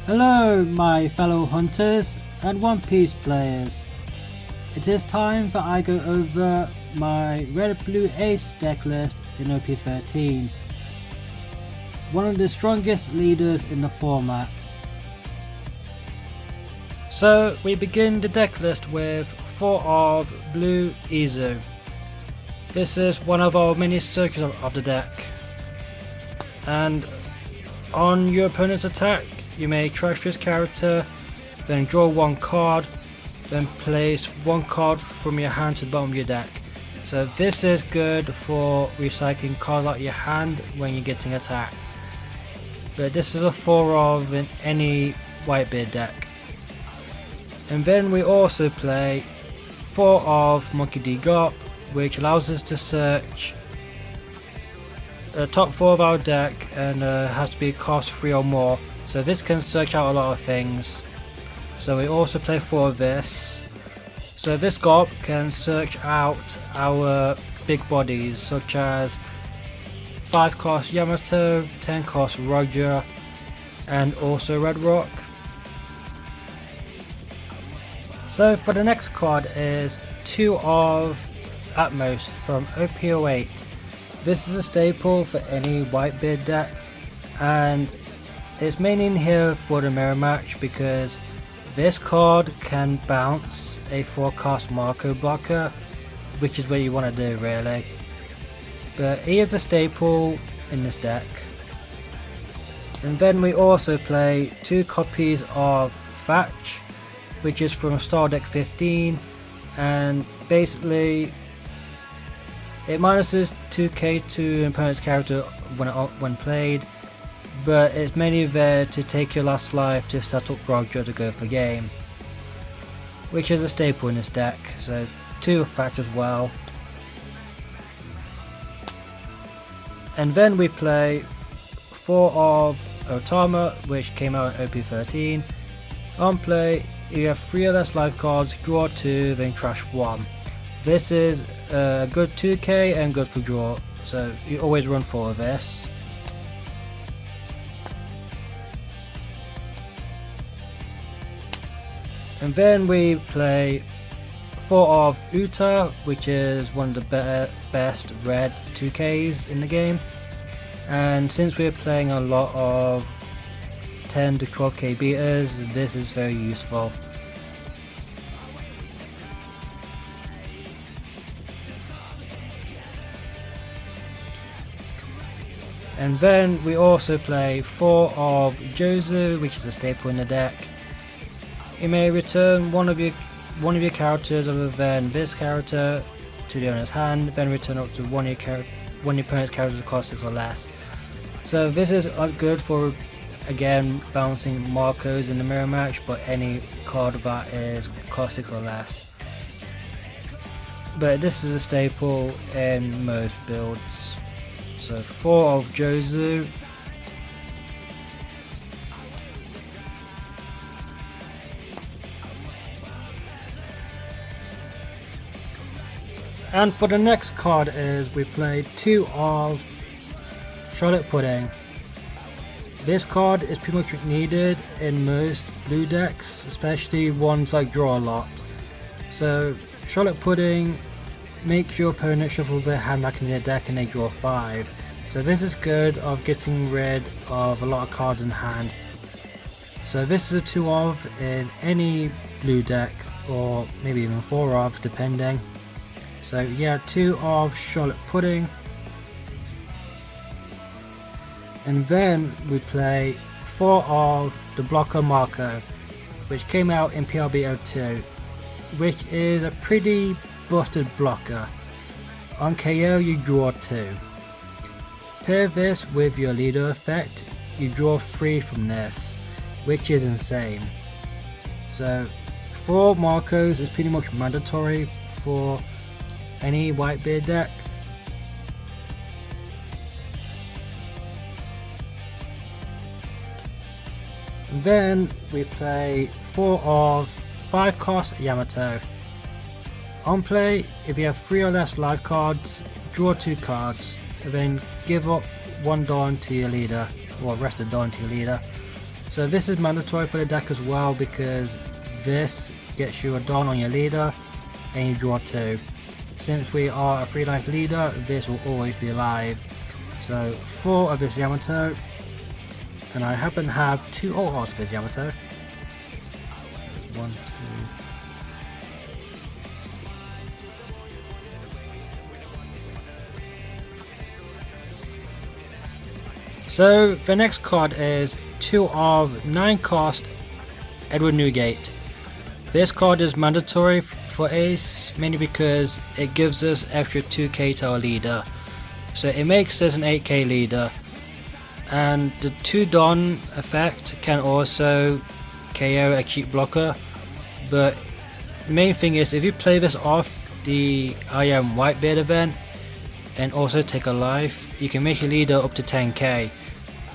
Hello my fellow hunters and One Piece players. It is time that I go over my red blue ace deck list in Op13. One of the strongest leaders in the format. So we begin the deck list with 4 of blue Izu. This is one of our mini circuits of the deck. And on your opponent's attack, you may trash this character, then draw 1 card, then place 1 card from your hand to the bottom of your deck. So this is good for recycling cards out of your hand when you're getting attacked. But this is a 4 of in any whitebeard deck. And then we also play 4 of Monkey D. Garp, which allows us to search the top 4 of our deck and has to be cost 3 or more. So this can search out a lot of things. So we also play 4 of this. So this garp can search out our big bodies such as 5 cost Yamato, 10 cost Roger, and also Red Rock. So for the next card is 2 of Atmos from Op13. This is a staple for any whitebeard deck, and it's mainly in here for the mirror match because this card can bounce a 4 cost Marco blocker, which is what you want to do really. But he is a staple in this deck. And then we also play 2 copies of Thatch, which is from Star Deck 15, and basically it minuses 2k to an opponent's character when played, but it's mainly there to take your last life to set up Roger to go for game, which is a staple in this deck. So 2 of Thatch as well. And then we play 4 of Otama, which came out in Op13. On play, you have 3 or less life cards, draw 2, then trash 1. This is a good 2k and good for draw, so you always run 4 of this. And then we play 4 of Uta, which is one of the best red 2Ks in the game. And since we're playing a lot of 10 to 12k beaters, this is very useful. And then we also play 4 of Jozu, which is a staple in the deck. You may return one of your characters other than this character to the owner's hand, then return up to one of your opponent's characters cost 6 or less. So this is good for, again, bouncing Marcos in the mirror match, but any card that is cost 6 or less. But this is a staple in most builds. So 4 of Jozu. And for the next card is we play 2 of Charlotte Pudding. This card is pretty much needed in most blue decks, especially ones that draw a lot. So Charlotte Pudding makes your opponent shuffle their hand back into their deck and they draw 5. So this is good of getting rid of a lot of cards in hand. So this is a 2 of in any blue deck, or maybe even 4 of depending. So yeah, 2 of Charlotte Pudding. And then we play 4 of the blocker Marco, which came out in PRB02, which is a pretty busted blocker. On KO you draw 2. Pair this with your leader effect, you draw 3 from this, which is insane. So 4 Marcos is pretty much mandatory for any whitebeard deck. Then we play 4 of 5 cost Yamato. On play, if you have 3 or less life cards, draw 2 cards, and then give up 1 Dawn to your leader, or rest of Dawn to your leader. So this is mandatory for the deck as well, because this gets you a Dawn on your leader and you draw 2. Since we are a 3 life leader, this will always be alive. So 4 of this Yamato, and I happen to have 2 autos of this Yamato. 1, 2. So the next card is 2 of 9 cost Edward Newgate. This card is mandatory for Ace, mainly because it gives us extra 2k to our leader. So it makes us an 8k leader, and the 2 Dawn effect can also KO a cheap blocker, but the main thing is if you play this off the I am Whitebeard event and also take a life, you can make your leader up to 10k,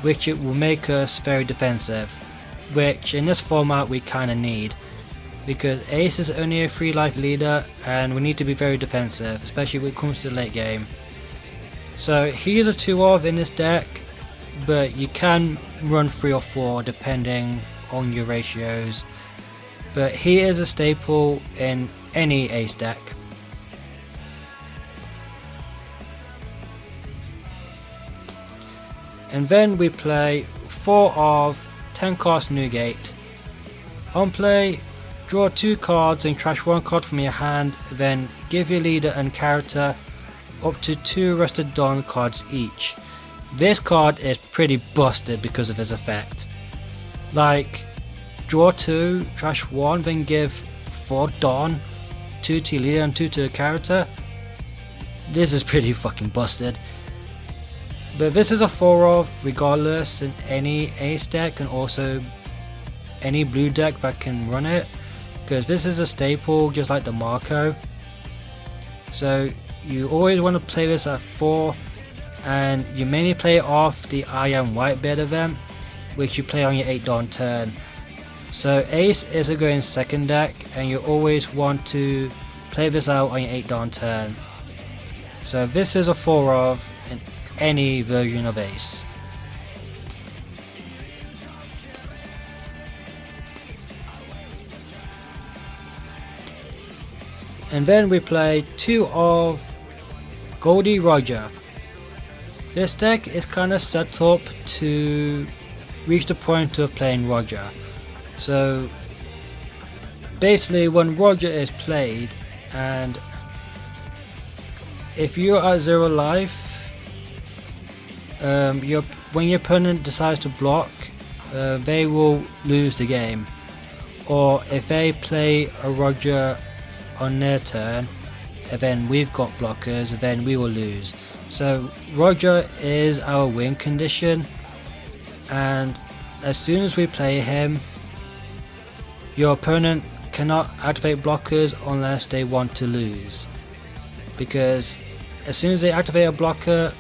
which it will make us very defensive, which in this format we kinda need, because Ace is only a 3 life leader and we need to be very defensive, especially when it comes to the late game. So he is a 2 of in this deck, but you can run 3 or 4 depending on your ratios, but he is a staple in any Ace deck. And then we play 4 of 10 cost Newgate. On play, draw 2 cards and trash 1 card from your hand, then give your leader and character up to 2 Rusted Dawn cards each. This card is pretty busted because of his effect. Like, draw 2, trash 1, then give 4 Dawn, 2 to your leader and 2 to a character. This is pretty fucking busted. But this is a 4 of regardless in any Ace deck and also any blue deck that can run it, because this is a staple just like the Marco. So you always want to play this at 4, and you mainly play it off the I am Whitebeard event, which you play on your 8 Dawn turn. So Ace is a going second deck and you always want to play this out on your 8 Dawn turn. So this is a 4 of in any version of Ace. And then we play 2 of Goldie Roger. This deck is kind of set up to reach the point of playing Roger. So basically when Roger is played, and if you're at 0 life, when your opponent decides to block, they will lose the game. Or if they play a Roger on their turn, and then we've got blockers, then we will lose. So Roger is our win condition, and as soon as we play him, your opponent cannot activate blockers unless they want to lose, because as soon as they activate a blocker,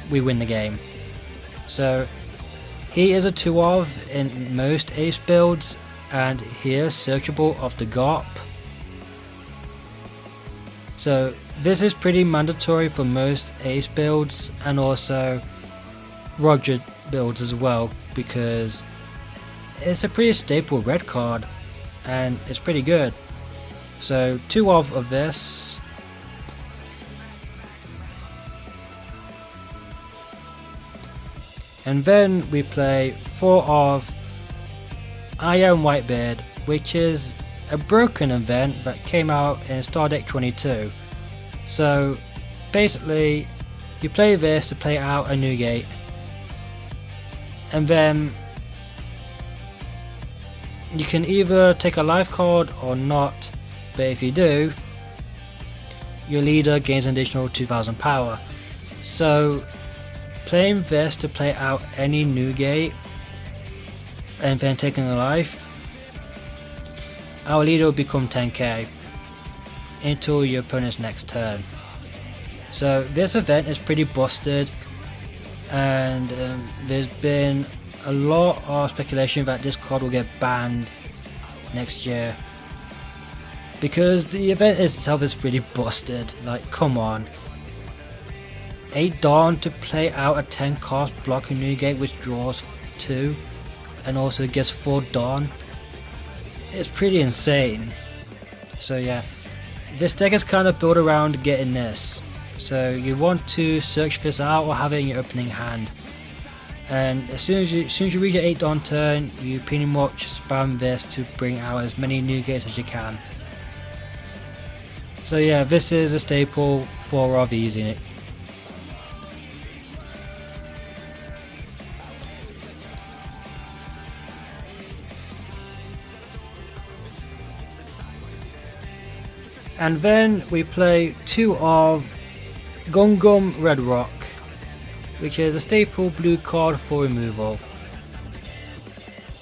we win the game. So he is a 2 of in most Ace builds, and he is searchable off the garp. So this is pretty mandatory for most Ace builds and also Roger builds as well, because it's a pretty staple red card and it's pretty good. So 2 of this. And then we play 4 of I am Whitebeard, which is a broken event that came out in Star Deck 22. So basically you play this to play out a Newgate, and then you can either take a life card or not, but if you do, your leader gains an additional 2000 power. So playing this to play out any Newgate and then taking a life, our leader will become 10k until your opponent's next turn. So this event is pretty busted, and there's been a lot of speculation that this card will get banned next year, because the event itself is pretty busted. Like, come on, 8 Dawn to play out a 10 cost blocking Newgate which draws 2, and also gets 4 Dawn. It's pretty insane. So yeah, this deck is kind of built around getting this. So you want to search this out or have it in your opening hand. And as soon as you reach your 8 Dawn turn, you pretty much spam this to bring out as many newgates as you can. So yeah, this is a staple for RVs in it. And then we play 2 of Gungum Red Rock, which is a staple blue card for removal.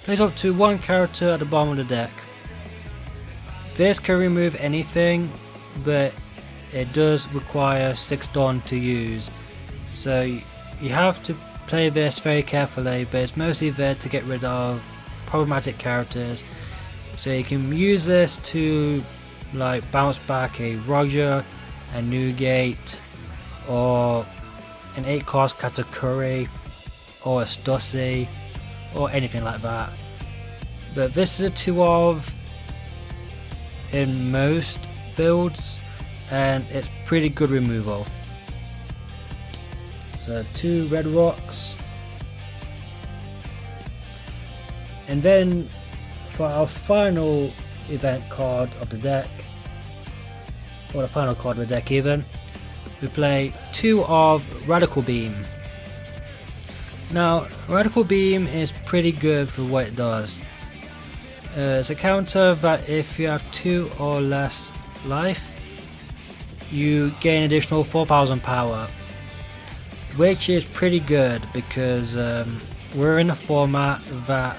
Plays up to 1 character at the bottom of the deck. This can remove anything, but it does require 6 Dawn to use. So you have to play this very carefully, but it's mostly there to get rid of problematic characters. So you can use this to like bounce back a Roger, a Newgate, or an 8 cost Katakuri, or a Stussy, or anything like that. But this is a 2 of in most builds, and it's pretty good removal. So 2 red rocks. And then for our final event card of the deck, or the final card of the deck even, we play 2 of Radical Beam. Now Radical Beam is pretty good for what it does. It's a counter that if you have 2 or less life, you gain additional 4000 power, which is pretty good because we're in a format that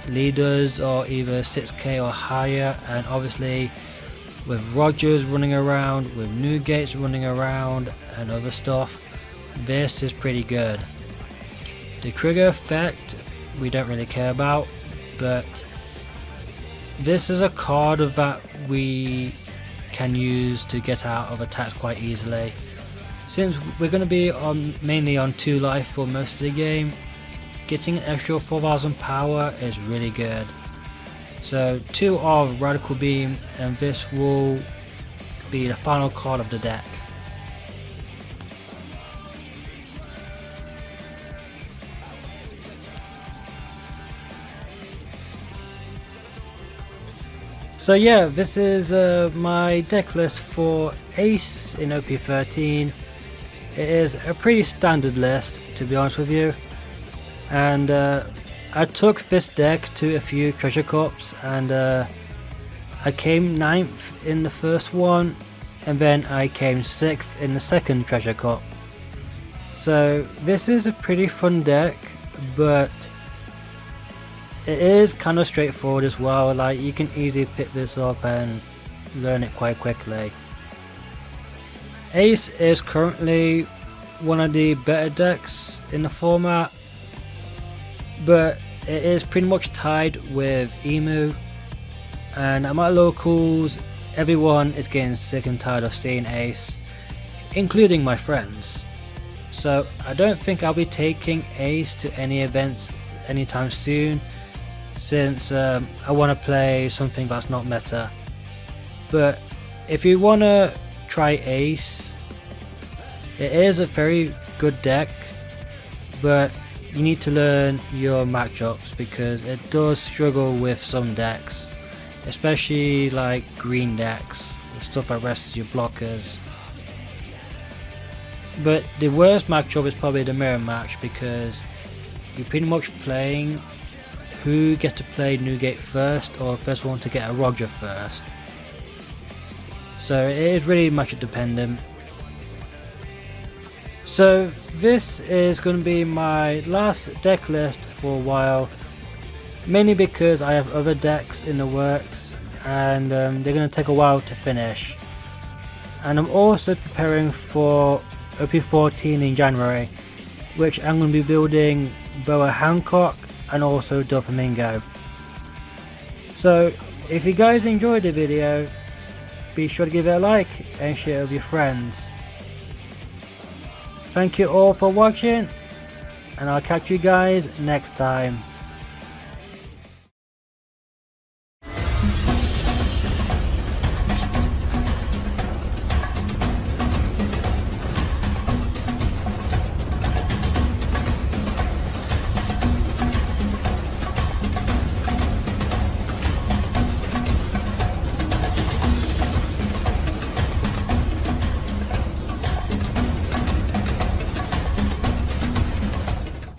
leaders are either 6k or higher, and obviously with Rogers running around, with Newgates running around and other stuff, this is pretty good. The trigger effect we don't really care about, but this is a card that we can use to get out of attacks quite easily. Since we're going to be mainly on 2 life for most of the game, getting an extra 4000 power is really good. So 2 of Radical Beam, and this will be the final card of the deck. So yeah, this is my deck list for Ace in OP13. It is a pretty standard list, to be honest with you, and I took this deck to a few treasure cups, and I came 9th in the first one, and then I came 6th in the second treasure cup. So this is a pretty fun deck, but it is kind of straightforward as well. Like, you can easily pick this up and learn it quite quickly. Ace is currently one of the better decks in the format, but it is pretty much tied with Emu, and at my locals everyone is getting sick and tired of seeing Ace, including my friends. So I don't think I'll be taking Ace to any events anytime soon, since I want to play something that's not meta. But if you want to try Ace, it is a very good deck, but you need to learn your matchups because it does struggle with some decks, especially like green decks, stuff that rests your blockers. But the worst matchup is probably the mirror match, because you're pretty much playing who gets to play Newgate first, or first one to get a Roger first. So it is really matchup dependent. So this is going to be my last deck list for a while, mainly because I have other decks in the works, and they're going to take a while to finish. And I'm also preparing for OP14 in January, which I'm going to be building Boa Hancock and also Doflamingo. So if you guys enjoyed the video, be sure to give it a like and share it with your friends. Thank you all for watching, and I'll catch you guys next time.